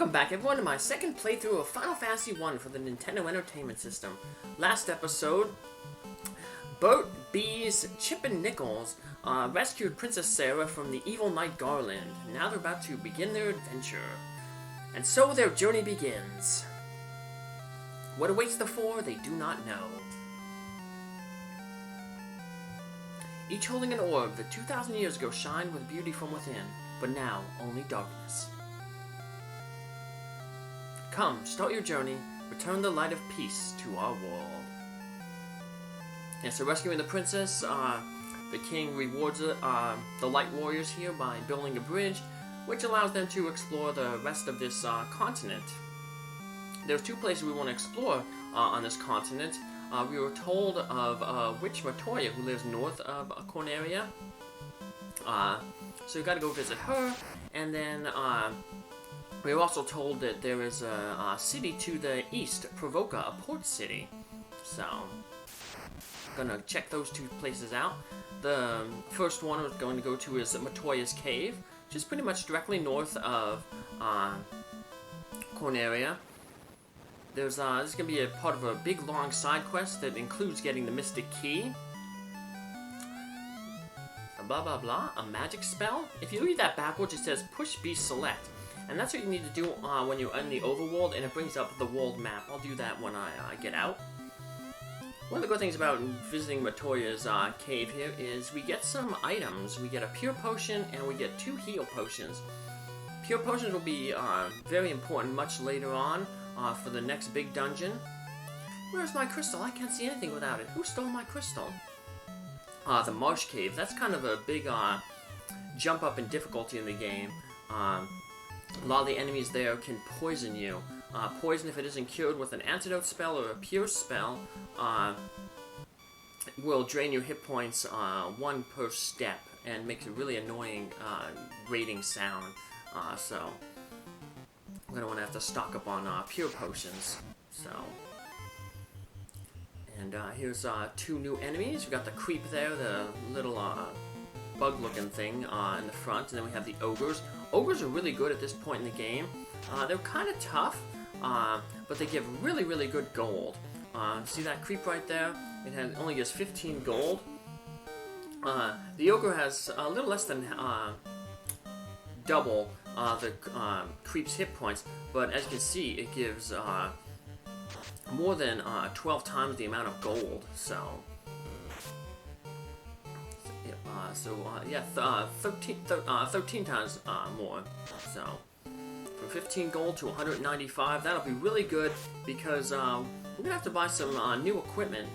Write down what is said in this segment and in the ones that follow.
Welcome back everyone to my second playthrough of Final Fantasy 1 for the Nintendo Entertainment System. Last episode, Bert, Beez, Chip, and Nichols rescued Princess Sara from the evil Knight Garland. Now they're about to begin their adventure. And so their journey begins. What awaits the four, they do not know. Each holding an orb that 2,000 years ago shined with beauty from within, but now only darkness. Come, start your journey, return the light of peace to our world. And so rescuing the princess, the king rewards the light warriors here by building a bridge, which allows them to explore the rest of this continent. There's two places we want to explore on this continent. We were told of witch Matoya, who lives north of Coneria. So we got to go visit her, and then we were also told that there is a city to the east, Provoka, a port city. So I'm gonna check those two places out. The first one we're going to go to is Matoya's cave, which is pretty much directly north of Coneria. There's this is gonna be a part of a big long side quest that includes getting the Mystic Key. Blah blah blah, a magic spell. If you read that backwards, it says push B select, and that's what you need to do when you're in the overworld, and it brings up the world map. I'll do that when I get out. One of the good things about visiting Matoya's cave here is we get some items. We get a pure potion and we get 2 heal potions. Pure potions will be very important much later on for the next big dungeon. Where's my crystal? I can't see anything without it. Who stole my crystal? The Marsh Cave. That's kind of a big jump up in difficulty in the game. A lot of the enemies there can poison you. Poison, if it isn't cured with an antidote spell or a pure spell, will drain your hit points 1 per step and makes a really annoying grating sound. So we're going to want to have to stock up on pure potions. So, and here's 2 new enemies. We got the creep there, the little bug-looking thing in the front, and then we have the ogres. Ogres are really good at this point in the game. They're kind of tough, but they give really, really good gold. See that creep right there? It only gives 15 gold. The ogre has a little less than double the creep's hit points, but as you can see, it gives more than 12 times the amount of gold. So, 13 times more. So, from 15 gold to 195, that'll be really good because we're gonna have to buy some new equipment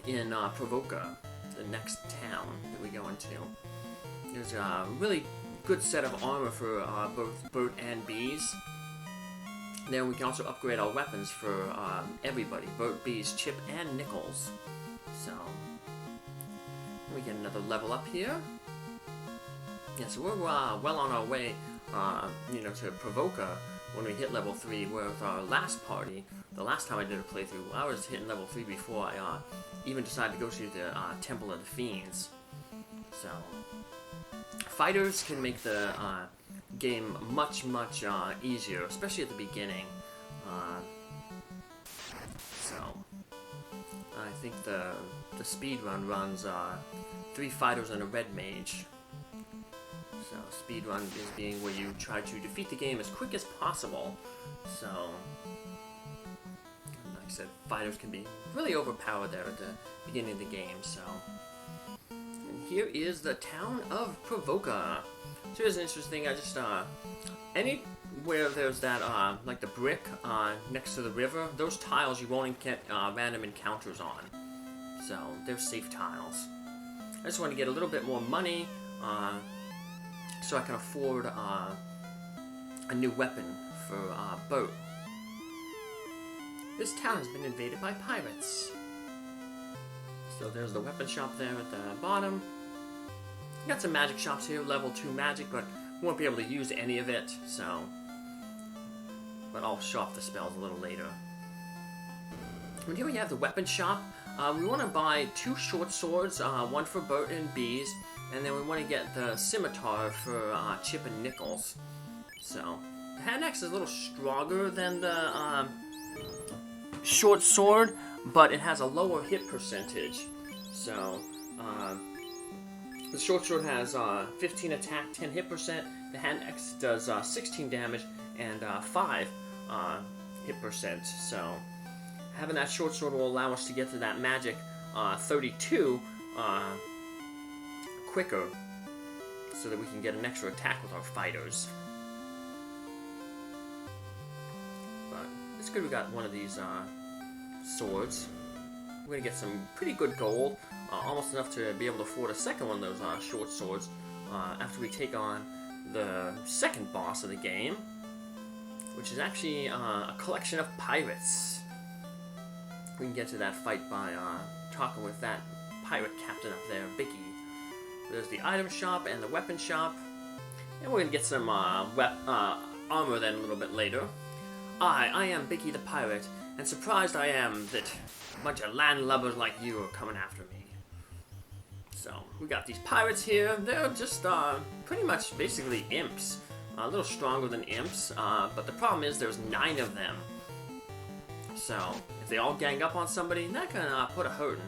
in Provoka, the next town that we go into. There's a really good set of armor for both Bert and Beez. Then we can also upgrade our weapons for everybody, Bert, Beez, Chip, and Nichols. So we get another level up here. Yeah, so we're well on our way, to Provoka when we hit level 3 with our last party. The last time I did a playthrough, I was hitting level 3 before I even decided to go to the Temple of the Fiends. So, fighters can make the game much, much easier, especially at the beginning. So, I think the speed run runs 3 fighters and a red mage. So, speed run is being where you try to defeat the game as quick as possible. So, like I said, fighters can be really overpowered there at the beginning of the game. So, and here is the town of Provoka. So here's an interesting thing. I just anywhere there's that like the brick next to the river, those tiles you won't get random encounters on. So they're safe tiles. I just want to get a little bit more money so I can afford a new weapon for Bert. This town has been invaded by pirates. So there's the weapon shop there at the bottom. Got some magic shops here, level 2 magic, but we won't be able to use any of it, so. But I'll show off the spells a little later. And here we have the weapon shop. We want to buy 2 short swords, one for Bert and Beez, and then we want to get the scimitar for Chip and Nichols. So, The hand axe is a little stronger than the short sword, but it has a lower hit percentage. So, the short sword has 15 attack, 10 hit percent. The hand axe does 16 damage and 5 hit percent. So, having that short sword will allow us to get to that magic 32 quicker, so that we can get an extra attack with our fighters. But it's good we got one of these swords. We're gonna get some pretty good gold, almost enough to be able to afford a second one of those short swords after we take on the second boss of the game, which is actually a collection of pirates. We can get to that fight by talking with that pirate captain up there, Bicky. There's the item shop and the weapon shop, and we're gonna get some armor then a little bit later. I am Bicky the pirate, and surprised I am that a bunch of landlubbers like you are coming after me. So, we got these pirates here. They're just pretty much basically imps. A little stronger than imps, but the problem is there's 9 of them. So, if they all gang up on somebody, that can put a hurting.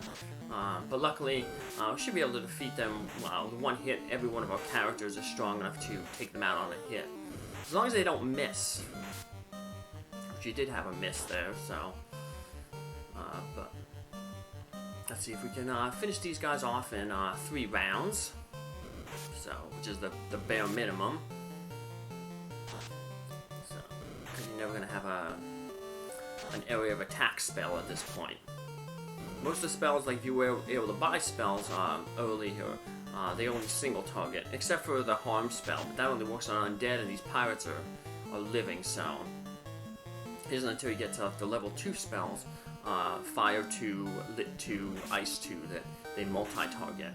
But luckily, we should be able to defeat them with one hit. Every one of our characters is strong enough to take them out on a hit. As long as they don't miss. Which you did have a miss there, so... but let's see if we can finish these guys off in 3 rounds. So, which is the bare minimum. So, because you're never going to have an area of attack spell at this point. Most of the spells, like if you were able to buy spells earlier, they only single target, except for the harm spell, but that only works on undead, and these pirates are living, so it isn't until you get to the level 2 spells, Fire 2, Lit 2, Ice 2, that they multi-target.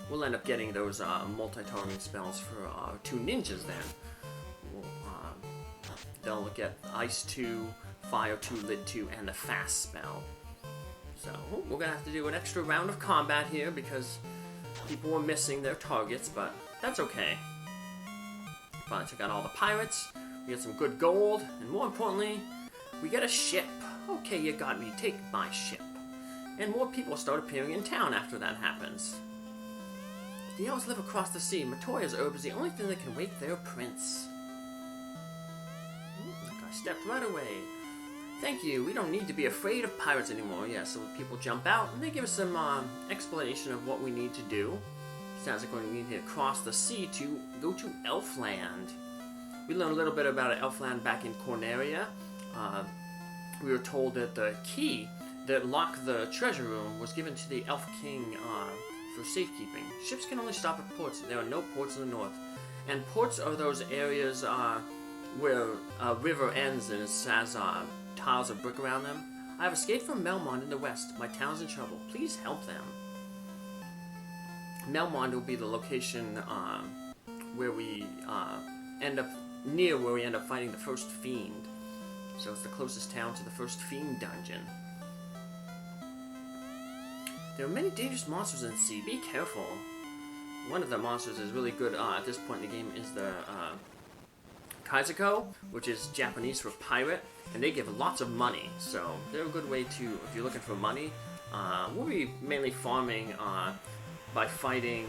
We'll end up getting those multi-targeting spells for 2 ninjas then. They'll get Ice 2, Fire 2, Lit 2, and the Fast spell. So, we're gonna have to do an extra round of combat here because people were missing their targets, but that's okay. Finally took out all the pirates, we get some good gold, and more importantly, we get a ship. Okay, you got me, take my ship. And more people start appearing in town after that happens. The elves live across the sea. Matoya's herb is the only thing that can wake their prince. I stepped right away. Thank you, we don't need to be afraid of pirates anymore. Yeah, so people jump out, and they give us some explanation of what we need to do. Sounds like we need to cross the sea to go to Elfland. We learned a little bit about Elfland back in Coneria. We were told that the key that locked the treasure room was given to the Elf King for safekeeping. Ships can only stop at ports. There are no ports in the north. And ports are those areas where a river ends and it has tiles of brick around them. I have escaped from Melmond in the west. My town's in trouble. Please help them. Melmond will be the location where we end up fighting the first fiend. So it's the closest town to the first fiend dungeon. There are many dangerous monsters in the sea. Be careful. One of the monsters is really good at this point in the game is the Kaizuko, which is Japanese for pirate, and they give lots of money. So they're a good way to, if you're looking for money, we'll be mainly farming by fighting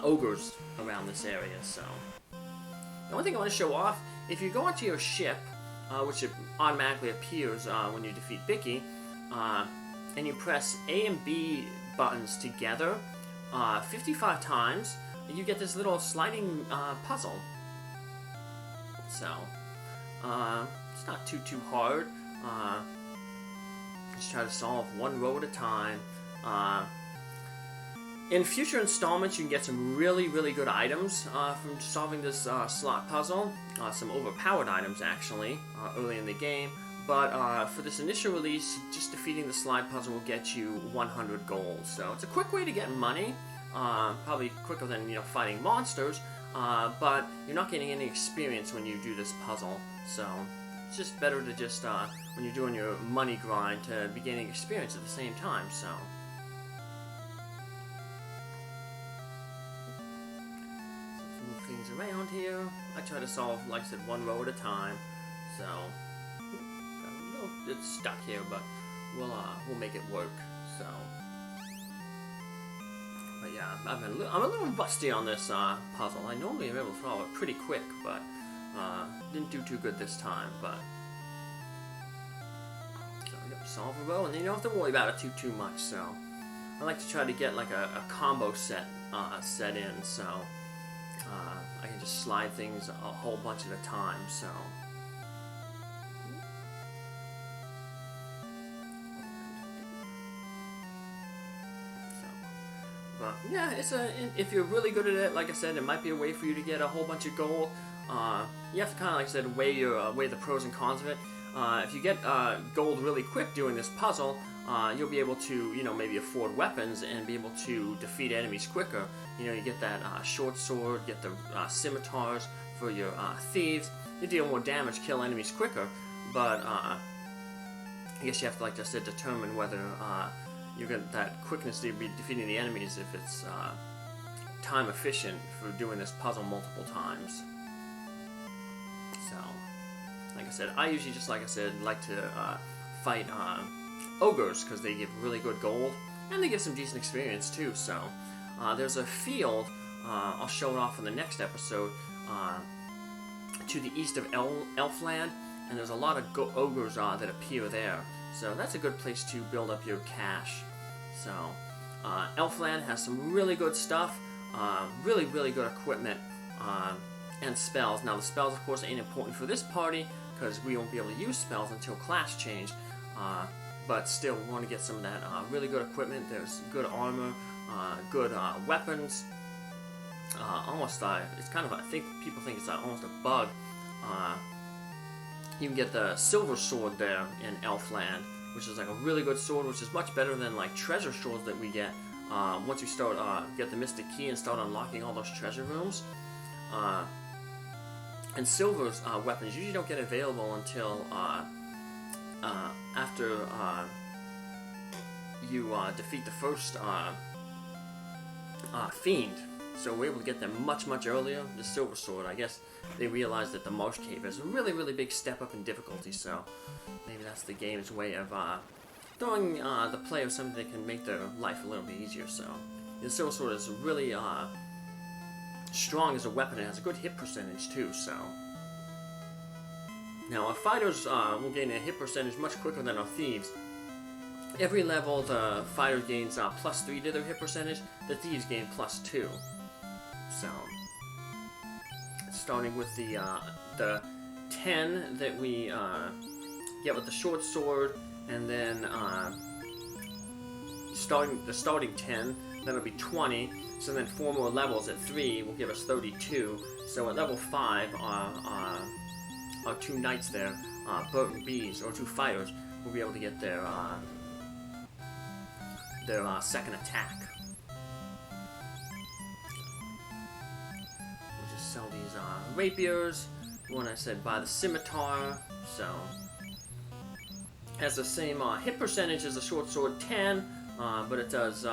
ogres around this area. So the only thing I want to show off, if you go onto your ship, which automatically appears when you defeat Bicky, and you press A and B buttons together 55 times, you get this little sliding puzzle. So, it's not too hard. Just try to solve one row at a time. In future installments, you can get some really good items from solving this slot puzzle. Some overpowered items, actually, early in the game. But for this initial release, just defeating the slide puzzle will get you 100 gold. So it's a quick way to get money. Probably quicker than fighting monsters. But you're not getting any experience when you do this puzzle. So it's just better to just, when you're doing your money grind, to be gaining experience at the same time. So. Let's move things things around here. I try to solve, like I said, one row at a time. So got a little bit stuck here, but we'll make it work. So, but yeah, I'm a little rusty on this puzzle. I normally am able to solve it pretty quick, but didn't do too good this time. But so yep, solve a row, and then you don't have to worry about it too much. So I like to try to get like a combo set in, so I can just slide things a whole bunch at a time. So. But yeah, if you're really good at it, like I said, it might be a way for you to get a whole bunch of gold. You have to kind of, like I said, weigh the pros and cons of it. If you get gold really quick doing this puzzle, you'll be able to, maybe afford weapons and be able to defeat enemies quicker. You get that short sword, get the scimitars for your thieves. You deal more damage, kill enemies quicker. But I guess you have to, like I said, determine whether you get that quickness to be defeating the enemies if it's time efficient for doing this puzzle multiple times. So, like I said, I usually just, like to fight ogres because they give really good gold and they give some decent experience too. So, there's a field, I'll show it off in the next episode, to the east of Elfland, and there's a lot of ogres that appear there. So that's a good place to build up your cash. So Elfland has some really good stuff, really good equipment, and spells. Now the spells, of course, ain't important for this party because we won't be able to use spells until class change. But still, we want to get some of that really good equipment. There's good armor, good weapons. It's kind of, I think people think it's almost a bug. You can get the silver sword there in Elfland, which is like a really good sword, which is much better than like treasure swords that we get once we start get the mystic key and start unlocking all those treasure rooms. And silver's weapons usually don't get available until after you defeat the first fiend. So we're able to get them much earlier. The silver sword, I guess they realized that the Marsh Cave is a really big step up in difficulty, so maybe that's the game's way of throwing the player something that can make their life a little bit easier. So the silver sword is really strong as a weapon. It has a good hit percentage too. So now our fighters will gain a hit percentage much quicker than our thieves. Every level the fighter gains +3 to their hit percentage. The thieves gain +2. So, starting with the 10 that we get with the short sword, and then starting 10, that'll be 20. So then 4 more levels at 3 will give us 32. So at level 5, our 2 knights there, Bert and Beez, or 2 fighters, will be able to get their second attack. We'll just sell these rapiers. One I said buy the scimitar, so has the same hit percentage as the short sword, 10, but it does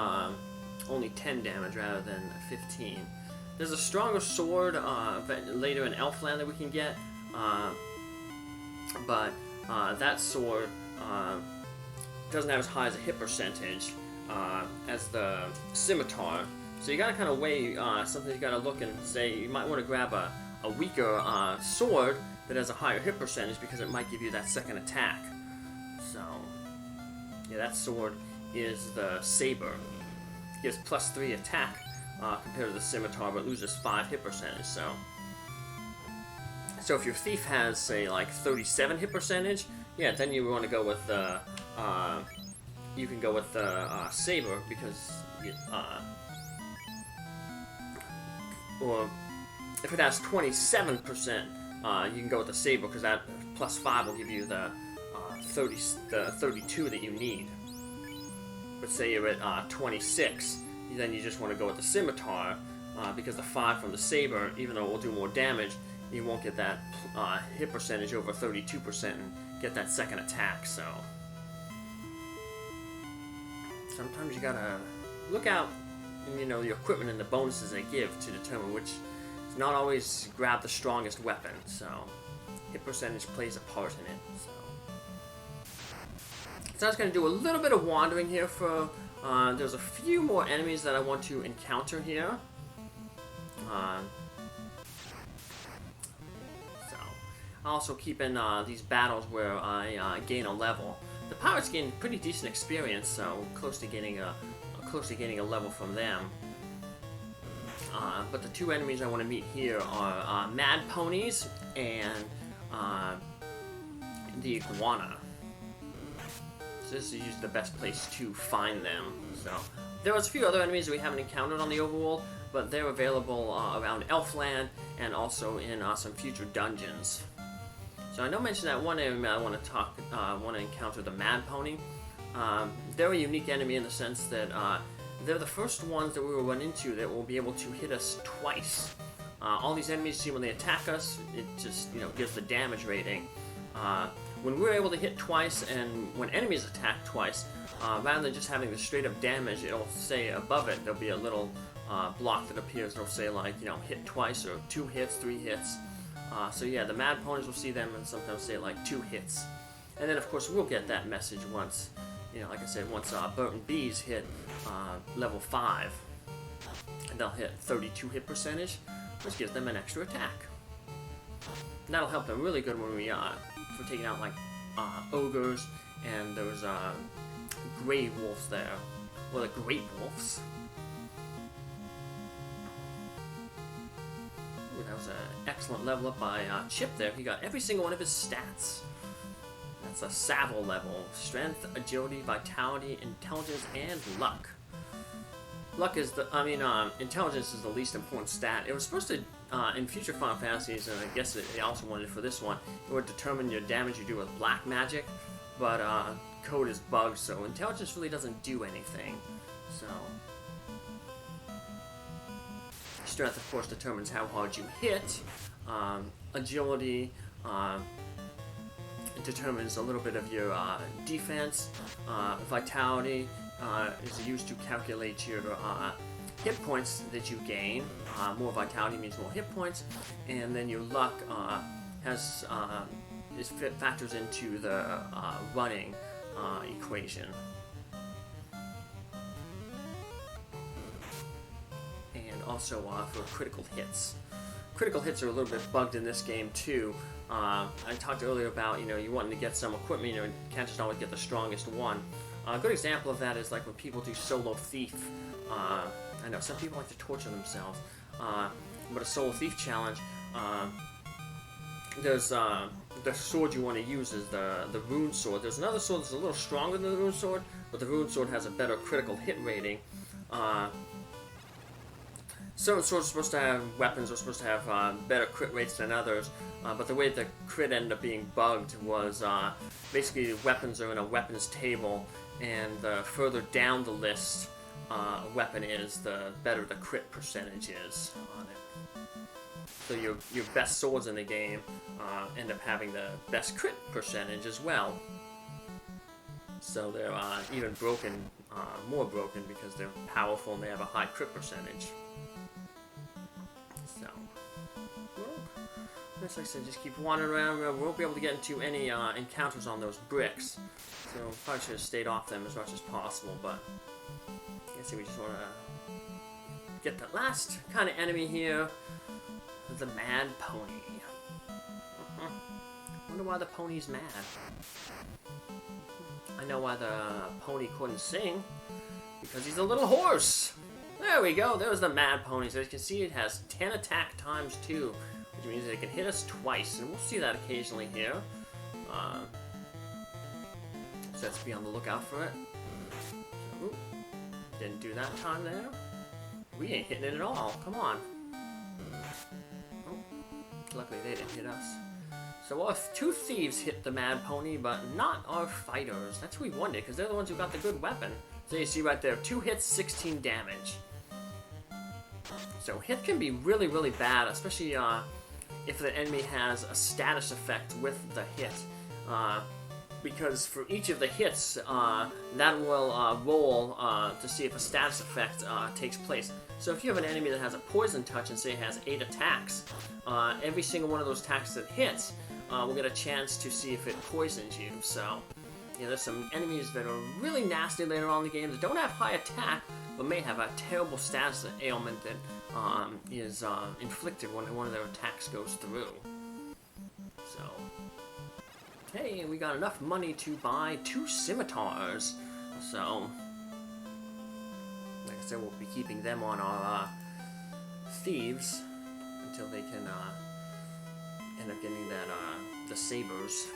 only 10 damage rather than 15. There's a stronger sword later in Elfland that we can get, but that sword doesn't have as high as a hit percentage as the scimitar. So you gotta kind of weigh something. You gotta look and say you might want to grab a weaker sword that has a higher hit percentage because it might give you that second attack. So yeah, that sword is the saber. It gives +3 attack compared to the scimitar, but loses 5 hit percentage. So if your thief has, say, like 37 hit percentage, yeah, then you want to go with the you can go with the saber because or if it has 27%, you can go with the saber because that +5 will give you the 32 that you need. But say you're at 26, then you just want to go with the scimitar because the 5 from the saber, even though it will do more damage, you won't get that hit percentage over 32% and get that second attack. So sometimes you gotta look out, your equipment and the bonuses they give to determine which It's not always grab the strongest weapon, so hit percentage plays a part in it. So I was going to do a little bit of wandering here for... there's a few more enemies that I want to encounter here. So also keeping these battles where I gain a level. The pirates gain pretty decent experience, so close to getting a level from them. But the two enemies I want to meet here are Mad Ponies and the Iguana. So this is usually the best place to find them. So there was a few other enemies that we haven't encountered on the overworld, but they're available around Elfland and also in some future dungeons. So I know I mentioned that one enemy I want to encounter, the Mad Pony. They're a unique enemy in the sense that they're the first ones that we will run into that will be able to hit us twice. All these enemies, see, when they attack us, it just gives the damage rating. When we're able to hit twice, and when enemies attack twice, rather than just having the straight up damage, it'll say above it, there'll be a little block that appears. It'll say like, hit twice, or 2 hits, 3 hits. So yeah, the Mad Ponies will see them and sometimes say like 2 hits. And then of course we'll get that message once, like I said, once Bert and Beez hit level 5. And they'll hit 32 hit percentage, which gives them an extra attack. And that'll help them really good when we're taking out like ogres and those gray wolves there, or the great wolves. Ooh, that was an excellent level up by Chip there. He got every single one of his stats. That's a Savile level: strength, agility, vitality, intelligence, and luck. Luck is intelligence is the least important stat. It was supposed to, in future Final Fantasies, and I guess they also wanted it for this one, it would determine your damage you do with black magic, but code is bugged, so intelligence really doesn't do anything. So strength, of course, determines how hard you hit. Agility it determines a little bit of your defense. Vitality is used to calculate your hit points that you gain. More vitality means more hit points, and then your luck factors into the running equation. And also for critical hits. Critical hits are a little bit bugged in this game too. I talked earlier about you wanting to get some equipment. You can't just always get the strongest one. A good example of that is like when people do Solo Thief. I know some people like to torture themselves, but a Solo Thief challenge, there's the sword you want to use is the Rune Sword. There's another sword that's a little stronger than the Rune Sword, but the Rune Sword has a better critical hit rating. Certain swords are supposed to have weapons are supposed to have better crit rates than others, but the way the crit ended up being bugged was basically weapons are in a weapons table, and the further down the list a weapon is, the better the crit percentage is on it. So your best swords in the game end up having the best crit percentage as well. So they're even broken, more broken because they're powerful and they have a high crit percentage. So, well, like I said, just keep wandering around. We won't be able to get into any encounters on those bricks, so probably should have stayed off them as much as possible. But I guess we just want to get the last kind of enemy here, the Mad Pony. Wonder why the pony's mad. I know why the pony couldn't sing, because he's a little horse. There we go, there's the Mad Pony. So as you can see, it has 10 attack times 2, which means it can hit us twice, and we'll see that occasionally here. So let's be on the lookout for it. Ooh, didn't do that time there. We ain't hitting it at all, come on. Oh, luckily they didn't hit us. So our 2 thieves hit the Mad Pony, but not our fighters. That's what we wanted, because they're the ones who got the good weapon. So you see right there, 2 hits, 16 damage. So hit can be really, really bad, especially if the enemy has a status effect with the hit. because for each of the hits, that will roll to see if a status effect takes place. So if you have an enemy that has a poison touch and say it has 8 attacks, every single one of those attacks that hits will get a chance to see if it poisons you. So, yeah, there's some enemies that are really nasty later on in the game that don't have high attack, but may have a terrible status ailment that is inflicted when one of their attacks goes through. So, hey, we got enough money to buy 2 scimitars. So, like I said, we'll be keeping them on our thieves until they can end up getting that the sabers,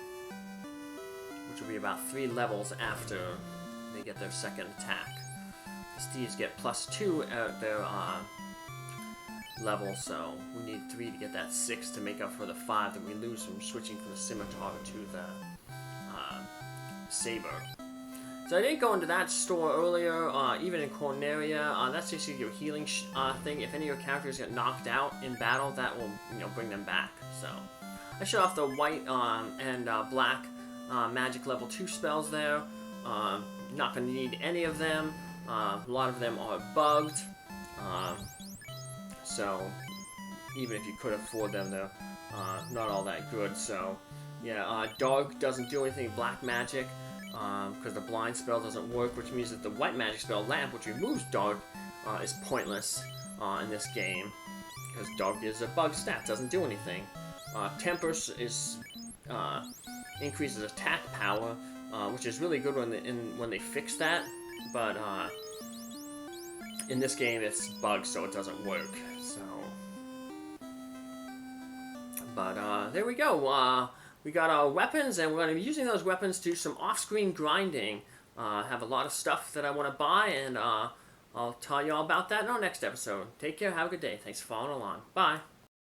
which will be about 3 levels after they get their second attack. The thieves get +2 at their level, so we need 3 to get that 6 to make up for the 5 that we lose from switching from the scimitar to the saber. So I didn't go into that store earlier, even in Coneria. That's basically your healing thing. If any of your characters get knocked out in battle, that will, bring them back. So I showed off the white and black magic level 2 spells there. Not going to need any of them. A lot of them are bugged. So even if you could afford them, they're not all that good. So yeah, Dark doesn't do anything black magic. Because the blind spell doesn't work, which means that the white magic spell Lamp, which removes Dark, is pointless in this game, because Dark is a bug stat, doesn't do anything. Temper is increases attack power, which is really good when they fix that, but in this game it's bugged, so it doesn't work. So, but there we go. We got our weapons, and we're going to be using those weapons to do some off-screen grinding. Have a lot of stuff that I want to buy, and I'll tell you all about that in our next episode. Take care, have a good day. Thanks for following along. Bye.